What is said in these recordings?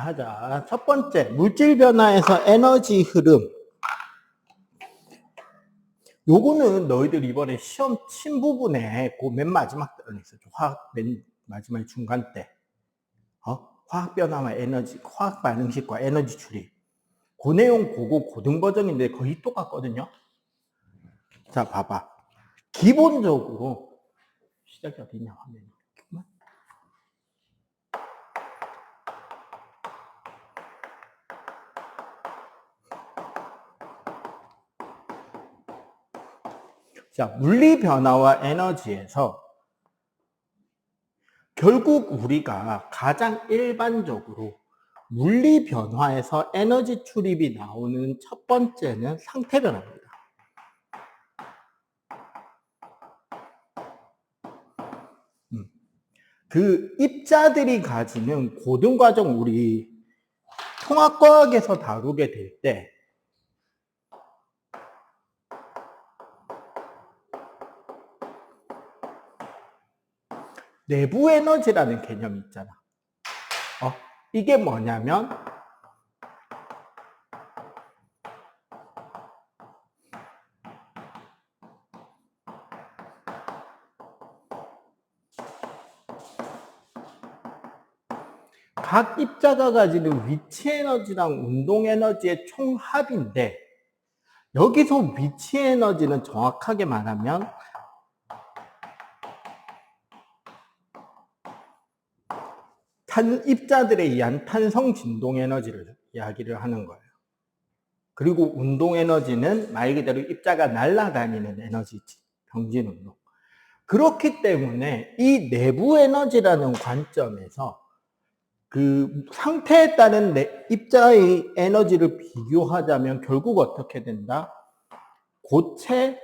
하자. 첫 번째, 물질 변화에서 에너지 흐름. 요거는 너희들 이번에 시험 친 부분에 그 맨 마지막 때는 있었죠. 화학 맨 마지막 중간 때. 화학 변화와 에너지, 화학 반응식과 에너지 추리. 그 내용 그거 고등 버전인데 거의 똑같거든요. 자, 봐봐. 기본적으로 시작이 어디냐 화면이. 자, 물리 변화와 에너지에서 결국 우리가 가장 일반적으로 물리 변화에서 에너지 출입이 나오는 첫 번째는 상태 변화입니다. 그 입자들이 가지는 고등과정 우리 통합과학에서 다루게 될 때 내부 에너지라는 개념이 있잖아. 이게 뭐냐면 각 입자가 가지는 위치 에너지랑 운동 에너지의 총합인데 여기서 위치 에너지는 정확하게 말하면 입자들에 의한 탄성 진동 에너지를 이야기를 하는 거예요. 그리고 운동 에너지는 말 그대로 입자가 날아다니는 에너지지. 병진 운동. 그렇기 때문에 이 내부 에너지라는 관점에서 그 상태에 따른 입자의 에너지를 비교하자면 결국 어떻게 된다? 고체,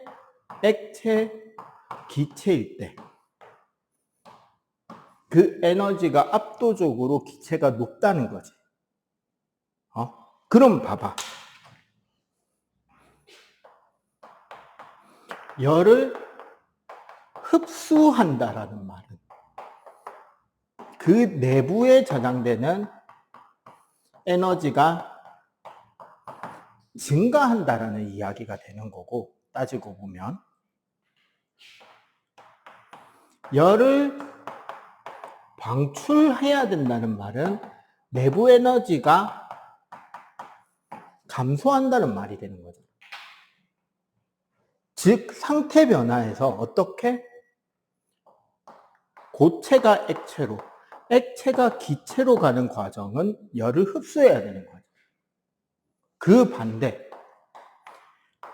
액체, 기체일 때 그 에너지가 압도적으로 기체가 높다는 거지. 그럼 봐봐. 열을 흡수한다라는 말은 그 내부에 저장되는 에너지가 증가한다라는 이야기가 되는 거고, 따지고 보면 열을 방출해야 된다는 말은 내부 에너지가 감소한다는 말이 되는 거죠. 즉 상태 변화에서 어떻게 고체가 액체로, 액체가 기체로 가는 과정은 열을 흡수해야 되는 거죠. 그 반대,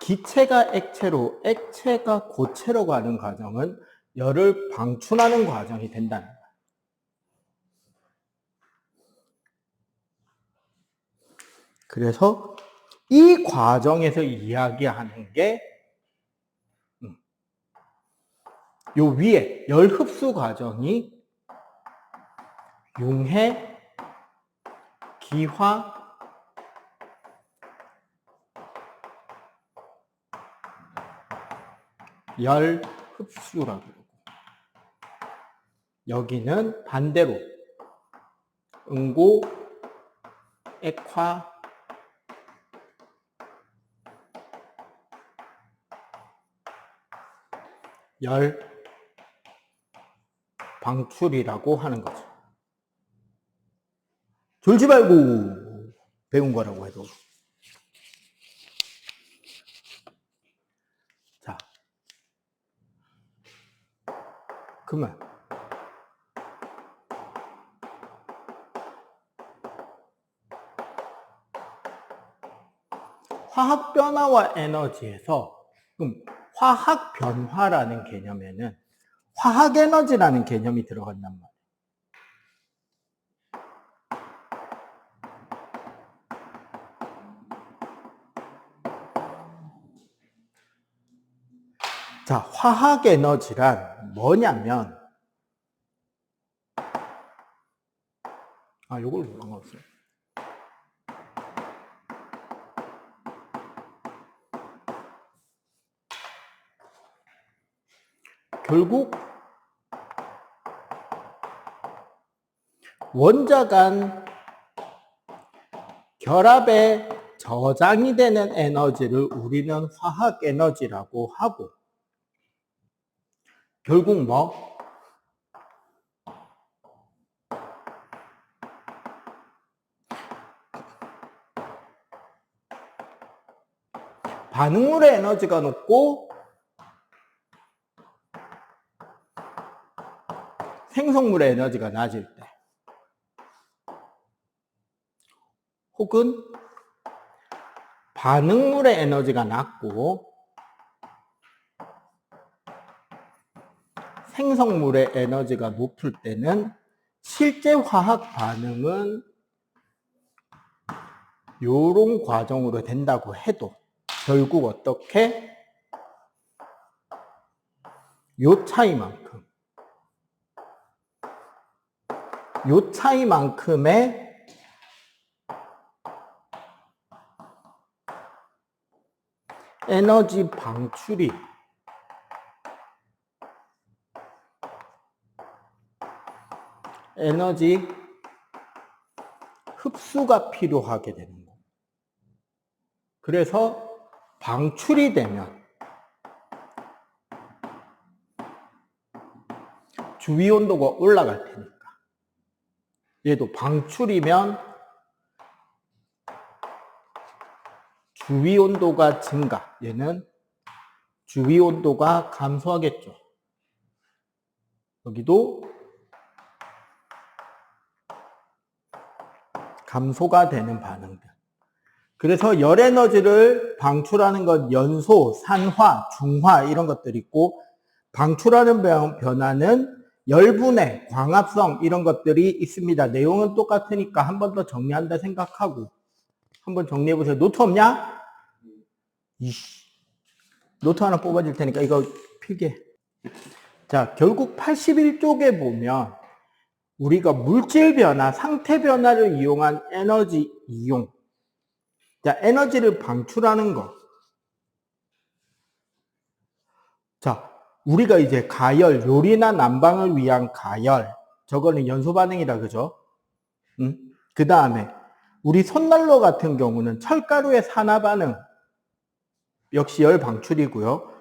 기체가 액체로, 액체가 고체로 가는 과정은 열을 방출하는 과정이 된다는 거예요. 그래서 이 과정에서 이야기하는 게 요 위에 열 흡수 과정이 융해, 기화, 열 흡수라고 그러고 여기는 반대로 응고, 액화, 열 방출이라고 하는 거죠. 졸지 말고 배운 거라고 해도. 자, 그러면 화학 변화와 에너지에서 그럼 화학 변화라는 개념에는 화학 에너지라는 개념이 들어간단 말이에요. 자, 화학 에너지란 뭐냐면 요걸 상관없어요. 결국 원자 간 결합에 저장이 되는 에너지를 우리는 화학 에너지라고 하고, 결국 뭐? 반응물의 에너지가 높고 생성물의 에너지가 낮을 때, 혹은 반응물의 에너지가 낮고 생성물의 에너지가 높을 때는 실제 화학 반응은 요런 과정으로 된다고 해도 결국 어떻게? 요 차이만큼의 에너지 방출이 에너지 흡수가 필요하게 되는 거예요. 그래서 방출이 되면 주위 온도가 올라갈 테니까, 얘도 방출이면 주위 온도가 증가, 얘는 주위 온도가 감소하겠죠. 여기도 감소가 되는 반응들. 그래서 열 에너지를 방출하는 건 연소, 산화, 중화 이런 것들이 있고, 방출하는 변화는 열분해, 광합성 이런 것들이 있습니다. 내용은 똑같으니까 한 번 더 정리한다 생각하고 한번 정리해 보세요. 노트 없냐? 노트 하나 뽑아줄 테니까 이거 필기해. 자, 결국 81쪽에 보면 우리가 물질 변화, 상태 변화를 이용한 에너지 이용. 자, 에너지를 방출하는 거. 자, 우리가 이제 가열, 요리나 난방을 위한 가열. 저거는 연소 반응이라 그죠? 그 다음에 우리 손난로 같은 경우는 철가루의 산화 반응. 역시 열 방출이고요.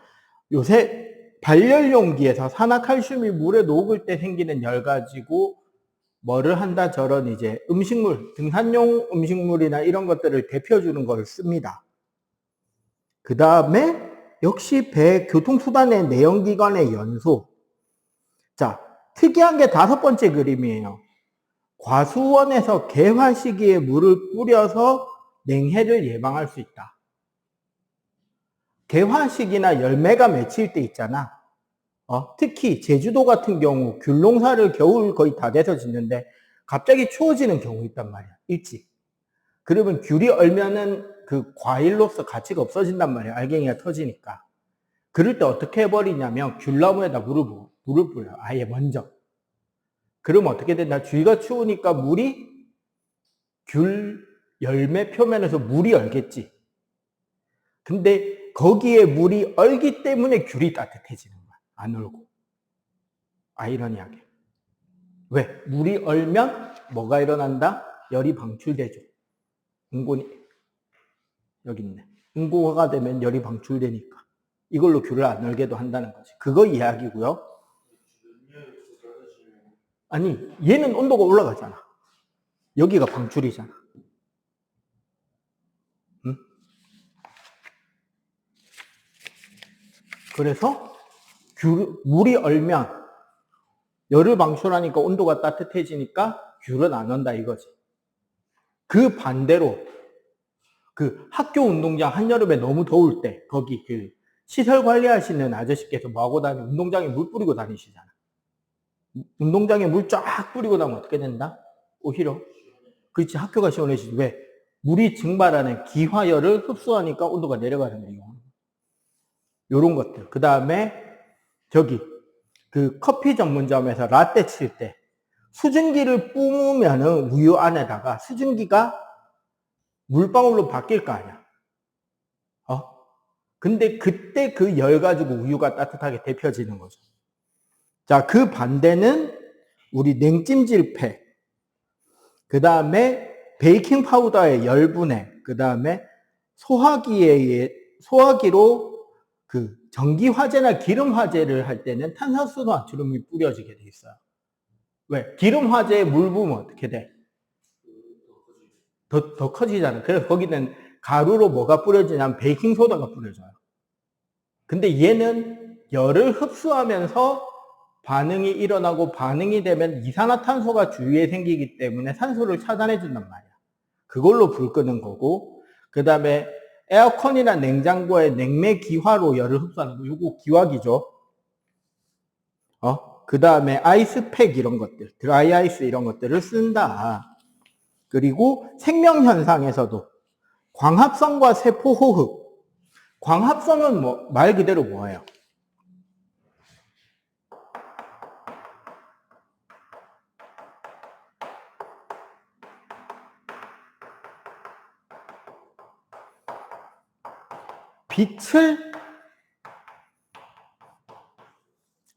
요새 발열용기에서 산화칼슘이 물에 녹을 때 생기는 열 가지고 뭐를 한다, 저런 이제 음식물, 등산용 음식물이나 이런 것들을 데펴주는 걸 씁니다. 그 다음에 역시 배, 교통수단의 내연기관의 연소. 자, 특이한 게 5번째 그림이에요. 과수원에서 개화 시기에 물을 뿌려서 냉해를 예방할 수 있다. 개화식이나 열매가 맺힐 때 있잖아. 특히 제주도 같은 경우 귤 농사를 겨울 거의 다 돼서 짓는데 갑자기 추워지는 경우 있단 말이야. 일찍. 그러면 귤이 얼면은 그 과일로서 가치가 없어진단 말이야. 알갱이가 터지니까. 그럴 때 어떻게 해버리냐면 귤나무에다 물을 뿌려요. 아예 먼저. 그러면 어떻게 된다? 주위가 추우니까 물이 귤 열매 표면에서 물이 얼겠지. 근데 거기에 물이 얼기 때문에 귤이 따뜻해지는 거야. 안 얼고. 아이러니하게. 왜? 물이 얼면 뭐가 일어난다? 열이 방출되죠. 응고니 여기 있네. 응고가 되면 열이 방출되니까. 이걸로 귤을 안 얼게도 한다는 거지. 그거 이야기고요. 아니, 얘는 온도가 올라가잖아. 여기가 방출이잖아. 응? 그래서 물이 얼면 열을 방출하니까 온도가 따뜻해지니까 귤은 안 온다 이거지. 그 반대로 그 학교 운동장 한여름에 너무 더울 때 거기 그 시설 관리하시는 아저씨께서 뭐하고 다니면 운동장에 물 뿌리고 다니시잖아. 운동장에 물 쫙 뿌리고 나면 어떻게 된다? 오히려 그렇지, 학교가 시원해지지. 왜? 물이 증발하는 기화열을 흡수하니까 온도가 내려가는 거예요. 요런 것들. 그 다음에 저기 그 커피 전문점에서 라떼 칠 때 수증기를 뿜으면은 우유 안에다가 수증기가 물방울로 바뀔 거 아니야. 근데 그때 그 열 가지고 우유가 따뜻하게 데펴지는 거죠. 자, 그 반대는 우리 냉찜질팩. 그 다음에 베이킹 파우더의 열분해, 그 다음에 소화기로 그 전기 화재나 기름 화재를 할 때는 탄산수소 나트륨이 뿌려지게 돼 있어요. 왜? 기름 화재에 물 부으면 어떻게 돼? 더 커지잖아. 그래서 거기는 가루로 뭐가 뿌려지냐면 베이킹 소다가 뿌려져요. 근데 얘는 열을 흡수하면서 반응이 일어나고 반응이 되면 이산화탄소가 주위에 생기기 때문에 산소를 차단해 준단 말이야. 그걸로 불 끄는 거고, 그 다음에 에어컨이나 냉장고의 냉매 기화로 열을 흡수하는 거, 이거 기화기죠. 그 다음에 아이스팩 이런 것들, 드라이 아이스 이런 것들을 쓴다. 그리고 생명현상에서도 광합성과 세포호흡. 광합성은 뭐, 말 그대로 뭐예요? 빛을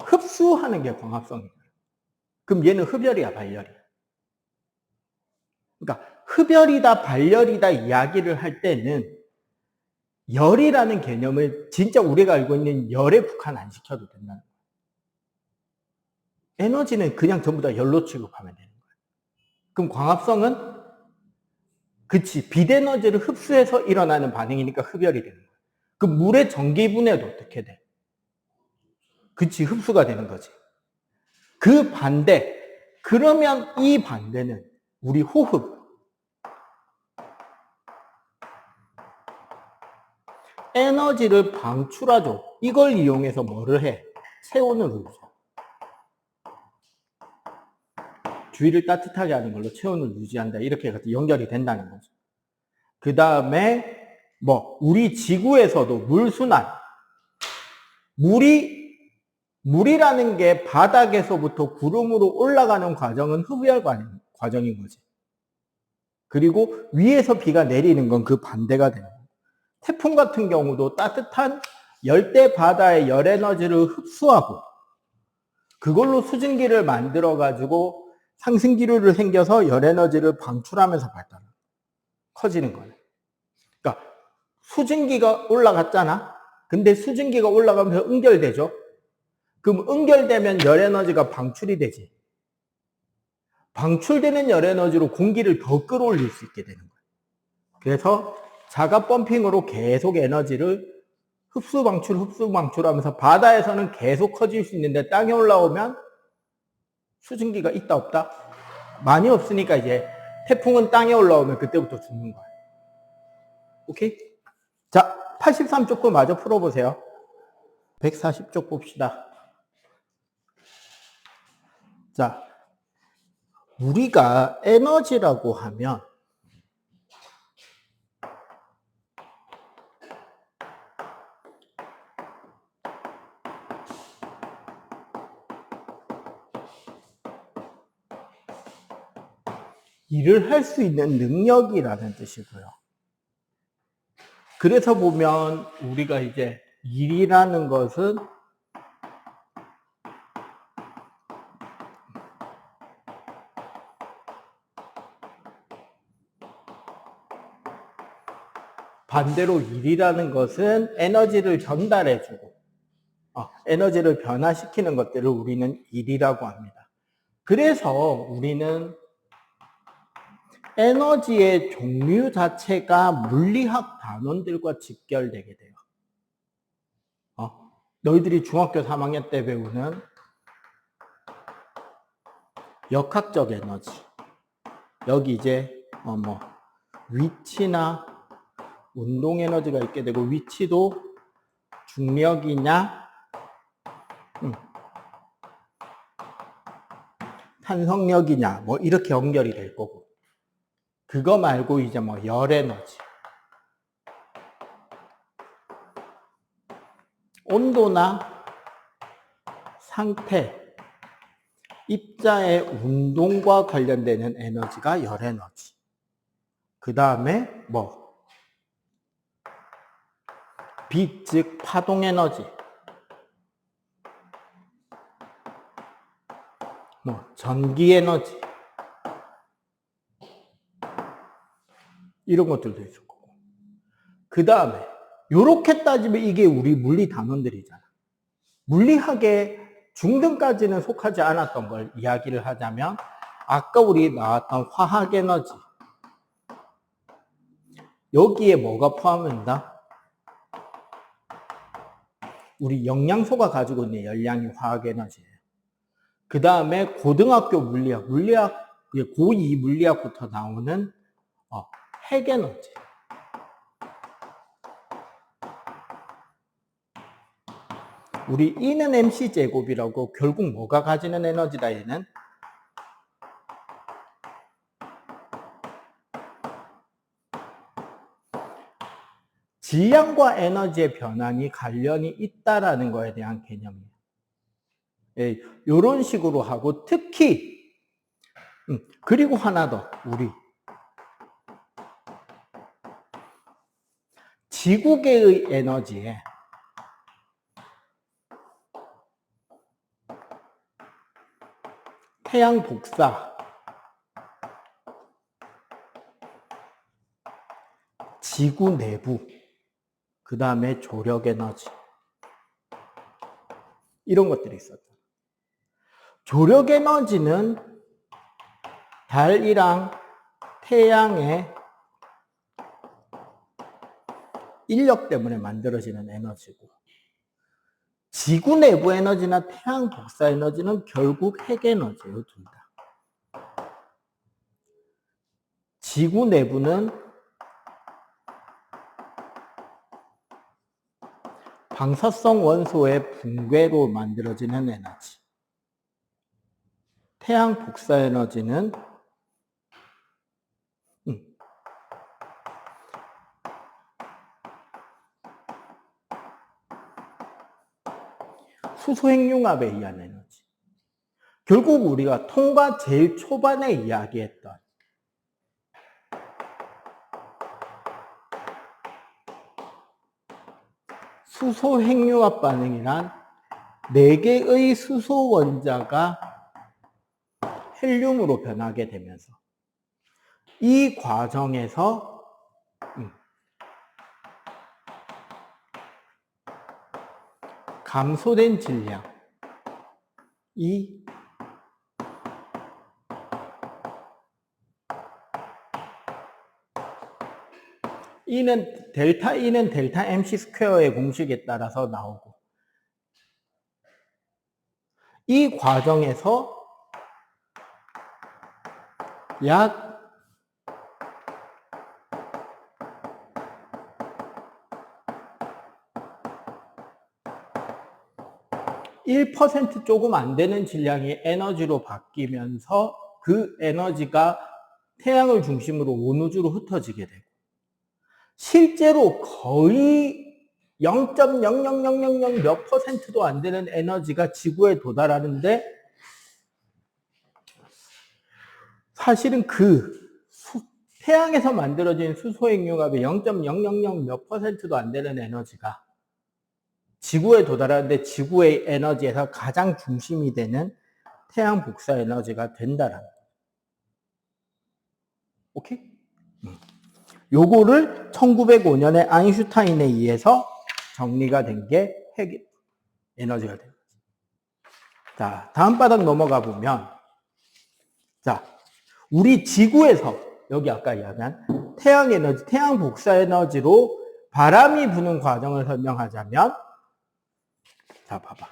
흡수하는 게 광합성이에요. 그럼 얘는 흡열이야, 발열이야? 그러니까 흡열이다, 발열이다 이야기를 할 때는 열이라는 개념을 진짜 우리가 알고 있는 열에 국한 안 시켜도 된다는 거예요. 에너지는 그냥 전부 다 열로 취급하면 되는 거예요. 그럼 광합성은 그치, 빛 에너지를 흡수해서 일어나는 반응이니까 흡열이 되는 거예요. 그럼 물의 전기 분해도 어떻게 돼? 그치, 흡수가 되는 거지. 그 반대, 그러면 이 반대는 우리 호흡, 에너지를 방출하죠. 이걸 이용해서 뭐를 해? 체온을 유지해. 주위를 따뜻하게 하는 걸로 체온을 유지한다. 이렇게 연결이 된다는 거죠. 그 다음에 우리 지구에서도 물순환. 물이라는 게 바닥에서부터 구름으로 올라가는 과정은 흡열 과정인 거지. 그리고 위에서 비가 내리는 건 그 반대가 되는 거예요. 태풍 같은 경우도 따뜻한 열대 바다의 열 에너지를 흡수하고 그걸로 수증기를 만들어 가지고 상승기류를 생겨서 열 에너지를 방출하면서 커지는 거예요. 그러니까 수증기가 올라갔잖아. 근데 수증기가 올라가면서 응결되죠. 그럼 응결되면 열 에너지가 방출이 되지. 방출되는 열 에너지로 공기를 더 끌어올릴 수 있게 되는 거예요. 그래서 자가 펌핑으로 계속 에너지를 흡수 방출 하면서 바다에서는 계속 커질 수 있는데 땅에 올라오면 수증기가 있다 없다? 많이 없으니까 이제 태풍은 땅에 올라오면 그때부터 죽는 거예요. 오케이? 자, 83쪽 마저 풀어보세요. 140쪽 봅시다. 자, 우리가 에너지라고 하면 일을 할 수 있는 능력이라는 뜻이고요. 그래서 보면 우리가 이제 일이라는 것은 반대로 일이라는 것은 에너지를 전달해주고 에너지를 변화시키는 것들을 우리는 일이라고 합니다. 그래서 우리는 에너지의 종류 자체가 물리학 단원들과 직결되게 돼요. 너희들이 중학교 3학년 때 배우는 역학적 에너지. 여기 이제 위치나 운동 에너지가 있게 되고 위치도 중력이냐 탄성력이냐 이렇게 연결이 될 거고 그거 말고 이제 열 에너지 온도나 상태 입자의 운동과 관련되는 에너지가 열 에너지 그 다음에 빛, 즉 파동 에너지 전기 에너지 이런 것들도 있을 거고. 그 다음에 요렇게 따지면 이게 우리 물리 단원들이잖아. 물리학의 중등까지는 속하지 않았던 걸 이야기를 하자면 아까 우리 나왔던 화학에너지, 여기에 뭐가 포함된다? 우리 영양소가 가지고 있는 열량이 화학에너지예요. 그 다음에 고등학교 물리학, 고2 물리학부터 나오는 핵에너지. 우리 E는 mc제곱이라고 결국 뭐가 가지는 에너지다, 얘는? 질량과 에너지의 변환이 관련이 있다라는 거에 대한 개념이에요. 예, 이런 식으로 하고, 특히 그리고 하나 더, 우리 지구계의 에너지에 태양 복사, 지구 내부, 그 다음에 조력 에너지, 이런 것들이 있었죠. 조력 에너지는 달이랑 태양의 인력 때문에 만들어지는 에너지고, 지구 내부 에너지나 태양 복사 에너지는 결국 핵 에너지예요, 둘 다. 지구 내부는 방사성 원소의 붕괴로 만들어지는 에너지. 태양 복사 에너지는 수소핵융합에 의한 에너지. 결국 우리가 통과 제일 초반에 이야기했던 수소핵융합 반응이란 4개의 수소 원자가 헬륨으로 변하게 되면서 이 과정에서 감소된 질량이 E는 델타 E는 델타 MC 스퀘어의 공식에 따라서 나오고, 이 과정에서 약 1% 조금 안 되는 질량이 에너지로 바뀌면서 그 에너지가 태양을 중심으로 온 우주로 흩어지게 되고, 실제로 거의 0.00000 몇 %도 안 되는 에너지가 지구에 도달하는데, 사실은 태양에서 만들어진 수소핵융합의 0.000 몇 %도 안 되는 에너지가 지구에 도달하는데, 지구의 에너지에서 가장 중심이 되는 태양 복사 에너지가 된다라는 거예요. 오케이? 요거를 1905년에 아인슈타인에 의해서 정리가 된 게 핵 에너지가 됩니다. 자, 다음 바닥 넘어가 보면, 자, 우리 지구에서, 여기 아까 이야기한 태양 에너지, 태양 복사 에너지로 바람이 부는 과정을 설명하자면, 자, 봐봐.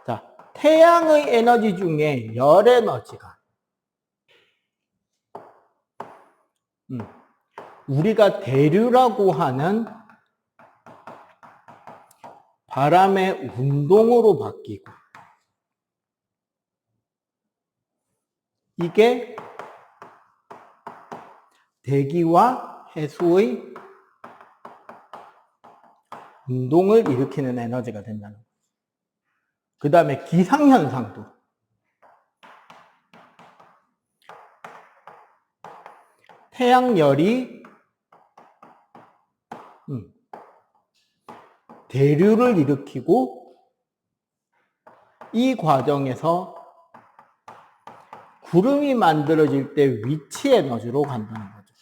자, 태양의 에너지 중에 열 에너지가 우리가 대류라고 하는 바람의 운동으로 바뀌고, 이게 대기와 해수의 운동을 일으키는 에너지가 된다는 거예요. 그 다음에 기상현상도 태양열이 대류를 일으키고, 이 과정에서 구름이 만들어질 때 위치 에너지로 간다는 거죠.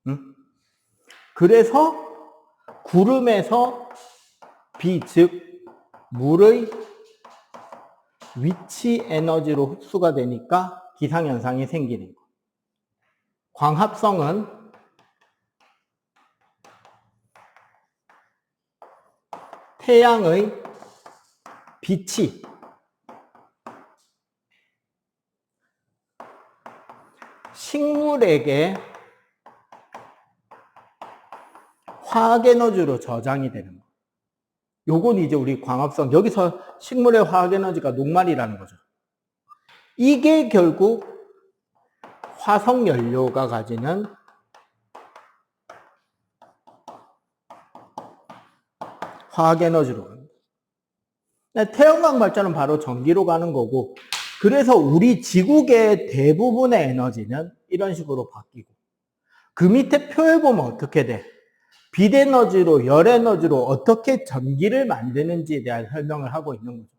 응? 그래서 구름에서 비, 즉 물의 위치 에너지로 흡수가 되니까 기상현상이 생기는 거. 광합성은 태양의 빛이 식물에게 화학에너지로 저장이 되는 거. 요건 이제 우리 광합성, 여기서 식물의 화학에너지가 녹말이라는 거죠. 이게 결국 화석연료가 가지는 화학에너지로 갑니다. 태양광 발전은 바로 전기로 가는 거고, 그래서 우리 지구계의 대부분의 에너지는 이런 식으로 바뀌고, 그 밑에 표에 보면 어떻게 돼? 빛 에너지로, 열 에너지로 어떻게 전기를 만드는지에 대한 설명을 하고 있는 거죠.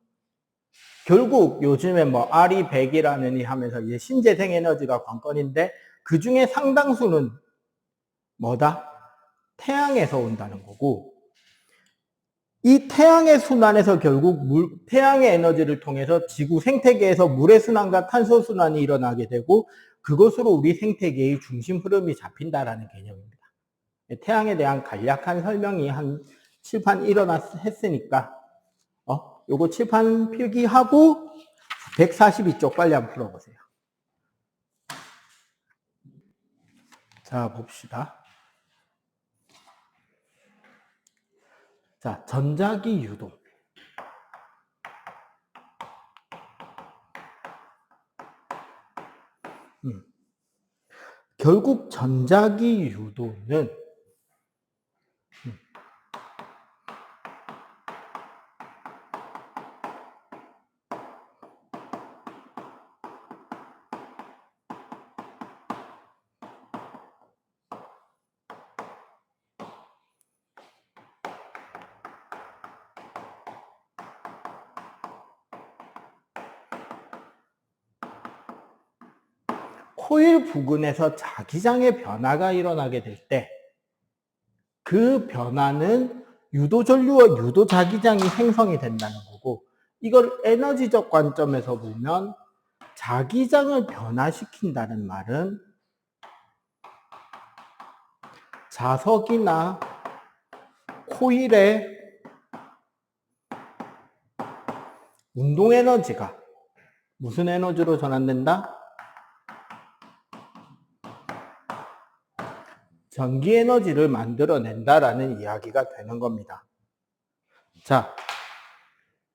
결국 요즘에 뭐 RE 100이라는 하면서 이제 신재생 에너지가 관건인데 그 중에 상당수는 뭐다? 태양에서 온다는 거고, 이 태양의 순환에서 결국 태양의 에너지를 통해서 지구 생태계에서 물의 순환과 탄소 순환이 일어나게 되고 그것으로 우리 생태계의 중심 흐름이 잡힌다라는 개념입니다. 태양에 대한 간략한 설명이 한 칠판 했으니까 요거 칠판 필기하고 142쪽 빨리 한번 풀어보세요. 자, 봅시다. 자, 전자기 유도. 결국 전자기 유도는 코일 부근에서 자기장의 변화가 일어나게 될 때 그 변화는 유도전류와 유도자기장이 생성이 된다는 거고, 이걸 에너지적 관점에서 보면 자기장을 변화시킨다는 말은 자석이나 코일의 운동 에너지가 무슨 에너지로 전환된다? 전기 에너지를 만들어낸다라는 이야기가 되는 겁니다. 자,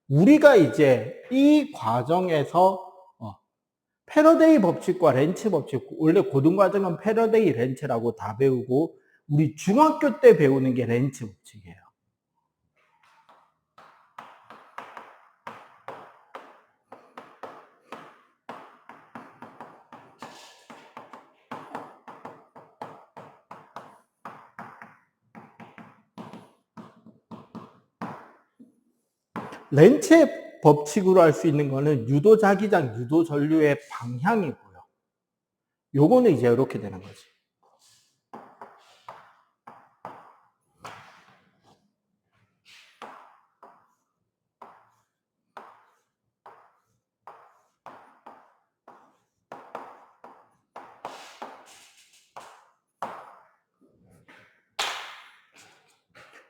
우리가 이제 이 과정에서 패러데이 법칙과 렌츠 법칙, 원래 고등과정은 패러데이 렌츠라고 다 배우고 우리 중학교 때 배우는 게 렌츠 법칙이에요. 렌츠의 법칙으로 할 수 있는 거는 유도자기장, 유도전류의 방향이고요. 요거는 이제 이렇게 되는 거지.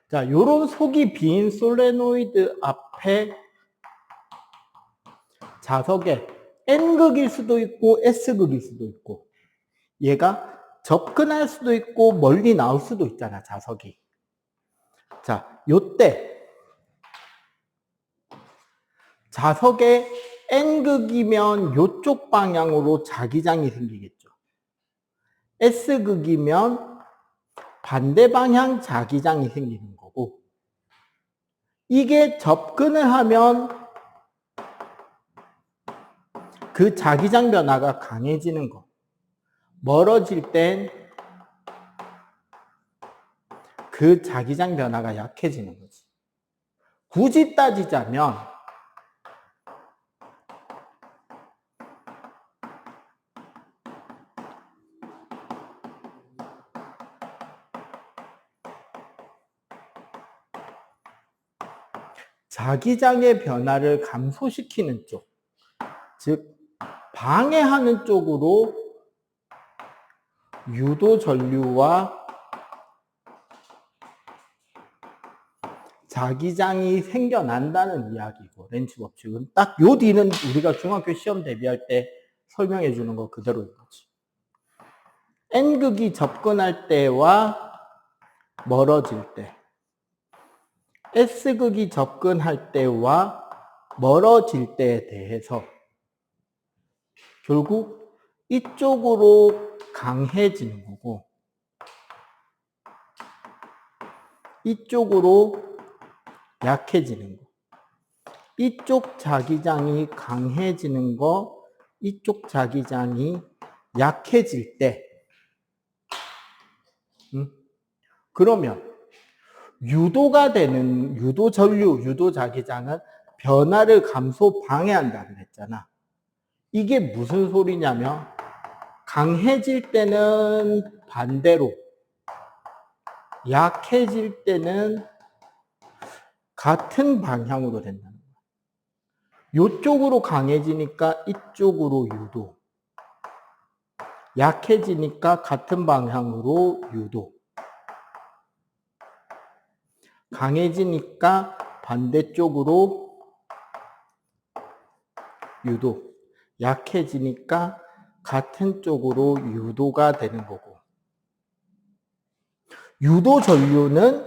자, 요런 속이 빈 솔레노이드 앞에 자석에 N극일 수도 있고 S극일 수도 있고, 얘가 접근할 수도 있고 멀리 나올 수도 있잖아, 자석이. 자, 요때 자석의 N극이면 요쪽 방향으로 자기장이 생기겠죠. S극이면 반대 방향 자기장이 생기는 거고, 이게 접근을 하면 그 자기장 변화가 강해지는 거, 멀어질 땐 그 자기장 변화가 약해지는 거지. 굳이 따지자면 자기장의 변화를 감소시키는 쪽, 즉 방해하는 쪽으로 유도 전류와 자기장이 생겨난다는 이야기고, 렌츠 법칙은 딱 요 뒤는 우리가 중학교 시험 대비할 때 설명해 주는 거 그대로인 거지. N극이 접근할 때와 멀어질 때, S극이 접근할 때와 멀어질 때에 대해서 결국 이쪽으로 강해지는 거고 이쪽으로 약해지는 거. 이쪽 자기장이 강해지는 거, 이쪽 자기장이 약해질 때, 그러면 유도가 되는 유도 전류, 유도 자기장은 변화를 감소 방해한다 그랬잖아. 이게 무슨 소리냐면 강해질 때는 반대로, 약해질 때는 같은 방향으로 된다는 거야. 이쪽으로 강해지니까 이쪽으로 유도, 약해지니까 같은 방향으로 유도, 강해지니까 반대쪽으로 유도, 약해지니까 같은 쪽으로 유도가 되는 거고, 유도 전류는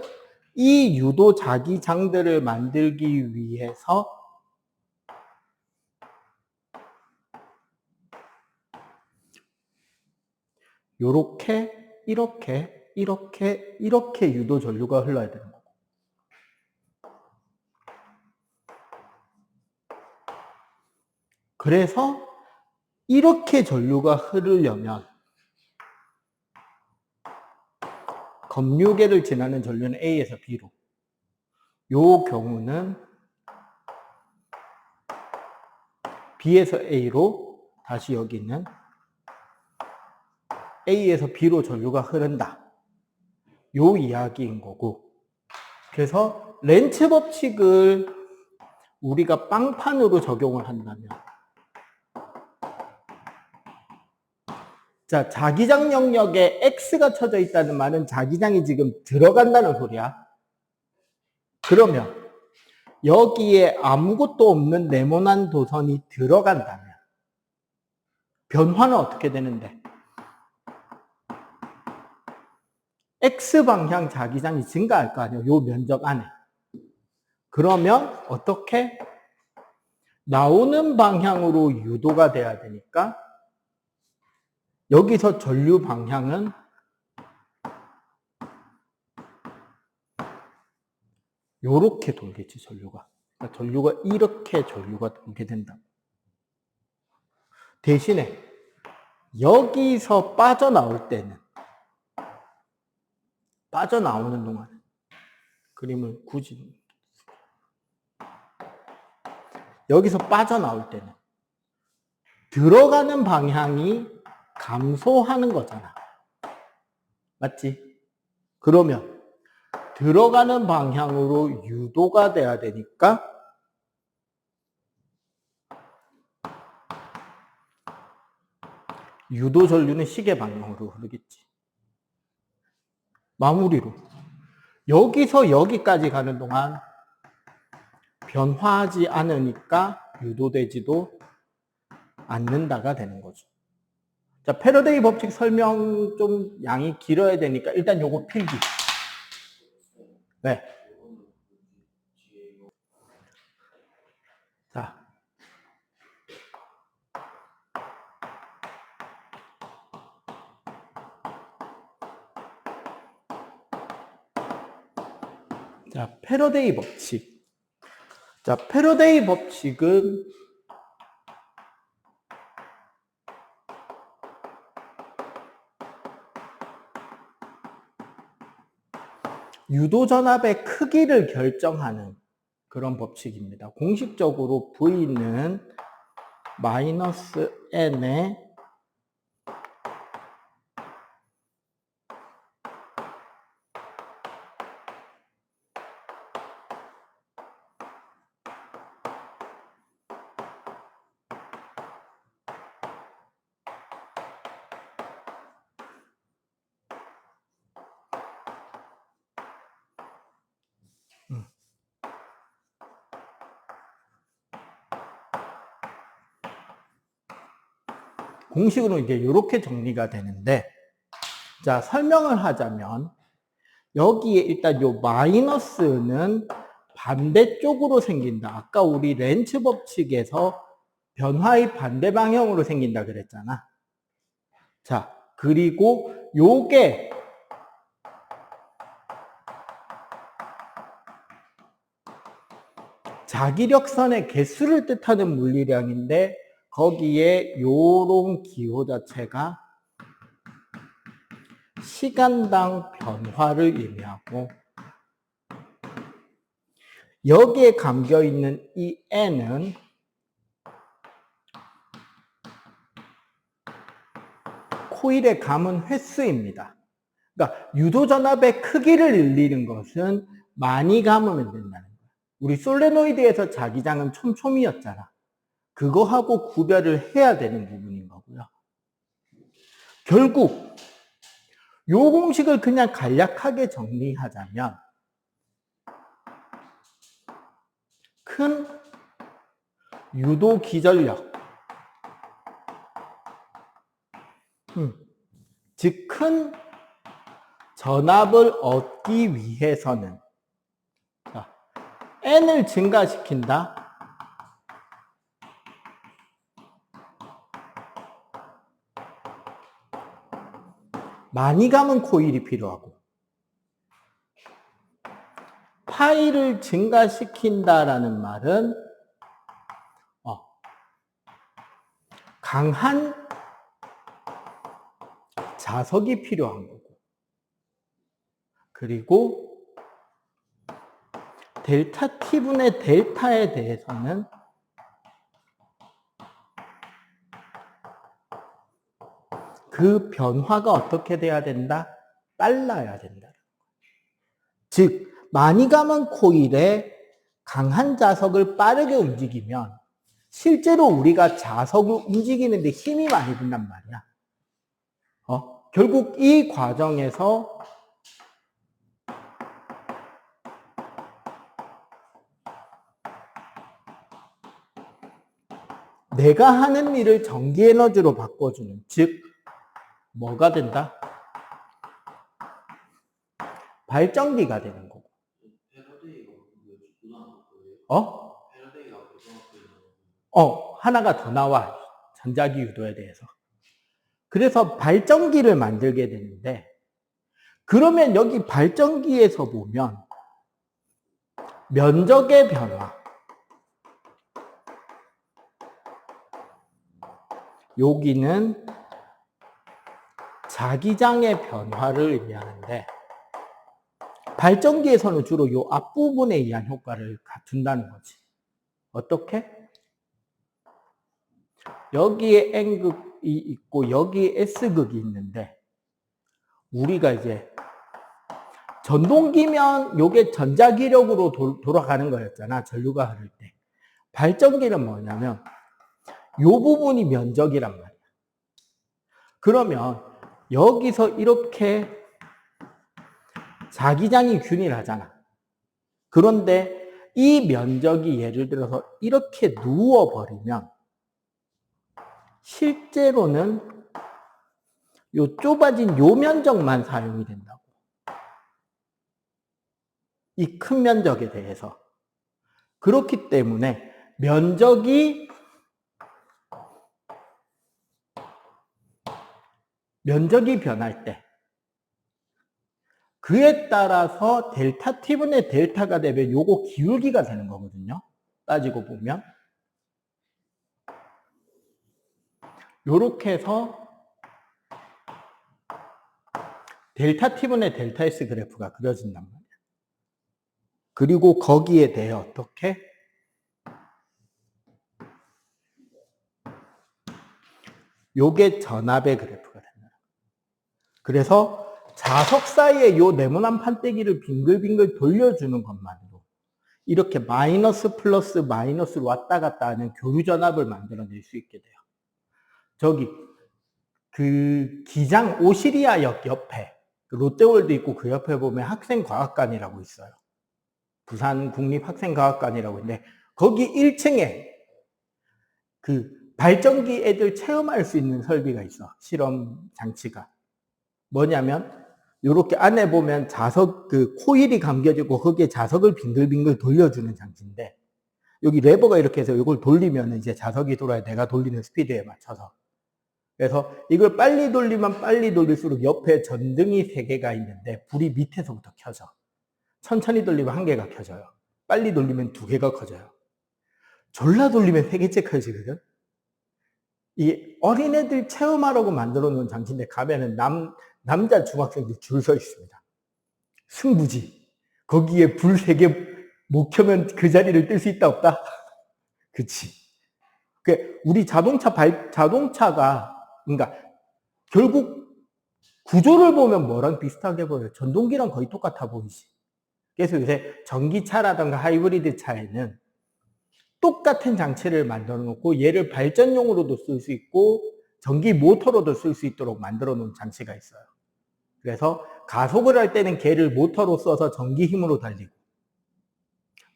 이 유도 자기장들을 만들기 위해서 요렇게, 이렇게, 이렇게, 이렇게 유도 전류가 흘러야 되는 거고. 그래서 이렇게 전류가 흐르려면 검류계를 지나는 전류는 A에서 B로, 요 경우는 B에서 A로, 다시 여기는 A에서 B로 전류가 흐른다. 요 이야기인 거고. 그래서 렌츠 법칙을 우리가 빵판으로 적용을 한다면, 자, 자기장 영역에 X가 쳐져 있다는 말은 자기장이 지금 들어간다는 소리야. 그러면 여기에 아무것도 없는 네모난 도선이 들어간다면 변화는 어떻게 되는데? X방향 자기장이 증가할 거 아니에요. 요 면적 안에. 그러면 어떻게? 나오는 방향으로 유도가 돼야 되니까 여기서 전류 방향은 요렇게 돌겠지, 전류가. 그러니까 전류가 이렇게 전류가 돌게 된다. 대신에 여기서 빠져나올 때는, 빠져나오는 동안 그림을 굳이 여기서 빠져나올 때는 들어가는 방향이 감소하는 거잖아. 맞지? 그러면 들어가는 방향으로 유도가 돼야 되니까 유도 전류는 시계 방향으로 흐르겠지. 마무리로 여기서 여기까지 가는 동안 변화하지 않으니까 유도되지도 않는다가 되는 거죠. 자, 패러데이 법칙 설명 좀 양이 길어야 되니까 일단 요거 필기. 네. 자. 자, 패러데이 법칙. 자, 패러데이 법칙은 유도 전압의 크기를 결정하는 그런 법칙입니다. 공식적으로 V는 마이너스 N의 공식으로 이제 이렇게 정리가 되는데, 자, 설명을 하자면, 여기에 일단 요 마이너스는 반대쪽으로 생긴다. 아까 우리 렌츠 법칙에서 변화의 반대 방향으로 생긴다 그랬잖아. 자, 그리고 요게 자기력선의 개수를 뜻하는 물리량인데, 거기에 요런 기호 자체가 시간당 변화를 의미하고, 여기에 감겨 있는 이 n은 코일의 감은 횟수입니다. 그러니까 유도전압의 크기를 늘리는 것은 많이 감으면 된다는 거예요. 우리 솔레노이드에서 자기장은 촘촘이었잖아. 그거하고 구별을 해야 되는 부분인 거고요. 결국 요 공식을 그냥 간략하게 정리하자면, 큰 유도 기전력, 즉 큰 전압을 얻기 위해서는 n을 증가시킨다. 많이 감은 코일이 필요하고, 파이를 증가시킨다라는 말은 강한 자석이 필요한 거고, 그리고 델타 t분의 델타에 대해서는 그 변화가 어떻게 돼야 된다? 빨라야 된다. 즉 많이 감은 코일에 강한 자석을 빠르게 움직이면 실제로 우리가 자석을 움직이는데 힘이 많이 든단 말이야. 결국 이 과정에서 내가 하는 일을 전기 에너지로 바꿔주는, 즉 뭐가 된다? 발전기가 되는 거고. 하나가 더 나와. 전자기 유도에 대해서. 그래서 발전기를 만들게 되는데, 그러면 여기 발전기에서 보면 면적의 변화, 여기는 자기장의 변화를 의미하는데, 발전기에서는 주로 이 앞부분에 의한 효과를 둔다는 거지. 어떻게? 여기에 N극이 있고 여기에 S극이 있는데, 우리가 이제 전동기면 요게 전자기력으로 돌아가는 거였잖아, 전류가 흐를 때. 발전기는 뭐냐면 요 부분이 면적이란 말이야. 그러면 여기서 이렇게 자기장이 균일하잖아. 그런데 이 면적이 예를 들어서 이렇게 누워버리면 실제로는 요 좁아진 요 면적만 사용이 된다고. 이 큰 면적에 대해서. 그렇기 때문에 면적이 변할 때 그에 따라서 델타 t분의 델타가 되면 요거 기울기가 되는 거거든요. 따지고 보면. 요렇게 해서 델타 t분의 델타 S 그래프가 그려진단 말이야. 그리고 거기에 대해 어떻게? 요게 전압의 그래프가 된다. 그래서 자석 사이에 요 네모난 판때기를 빙글빙글 돌려주는 것만으로 이렇게 마이너스 플러스 마이너스로 왔다 갔다 하는 교류 전압을 만들어낼 수 있게 돼요. 저기 그 기장 오시리아역 옆에 롯데월드 있고 그 옆에 보면 학생과학관이라고 있어요. 부산 국립학생과학관이라고 있는데 거기 1층에 그 발전기 애들 체험할 수 있는 설비가 있어. 실험 장치가. 뭐냐면 요렇게 안에 보면 자석 그 코일이 감겨지고 거기에 자석을 빙글빙글 돌려주는 장치인데 여기 레버가 이렇게 해서 이걸 돌리면 이제 자석이 돌아야 내가 돌리는 스피드에 맞춰서. 그래서 이걸 빨리 돌리면 빨리 돌릴수록 옆에 전등이 3개가 있는데 불이 밑에서부터 켜져. 천천히 돌리면 1개가 켜져요. 빨리 돌리면 2개가 커져요. 졸라 돌리면 3개째 켜지거든. 이 어린애들 체험하라고 만들어 놓은 장치인데 가면은 남자 중학생들 줄 서 있습니다. 승부지. 거기에 불 3개 못 켜면 그 자리를 뜰 수 있다 없다? 그치. 우리 자동차가 그러니까 결국 구조를 보면 뭐랑 비슷하게 보여요? 전동기랑 거의 똑같아 보이지. 그래서 요새 전기차라든가 하이브리드 차에는 똑같은 장치를 만들어 놓고 얘를 발전용으로도 쓸 수 있고 전기 모터로도 쓸 수 있도록 만들어 놓은 장치가 있어요. 그래서 가속을 할 때는 걔를 모터로 써서 전기 힘으로 달리고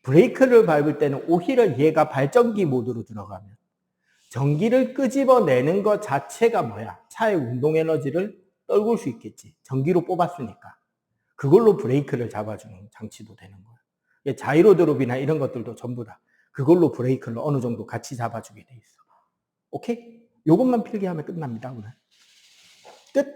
브레이크를 밟을 때는 오히려 얘가 발전기 모드로 들어가면 전기를 끄집어내는 것 자체가 뭐야? 차의 운동 에너지를 떨굴 수 있겠지. 전기로 뽑았으니까. 그걸로 브레이크를 잡아주는 장치도 되는 거야. 자이로 드롭이나 이런 것들도 전부 다 그걸로 브레이크를 어느 정도 같이 잡아주게 돼 있어. 오케이? 요것만 필기하면 끝납니다, 오늘. 끝!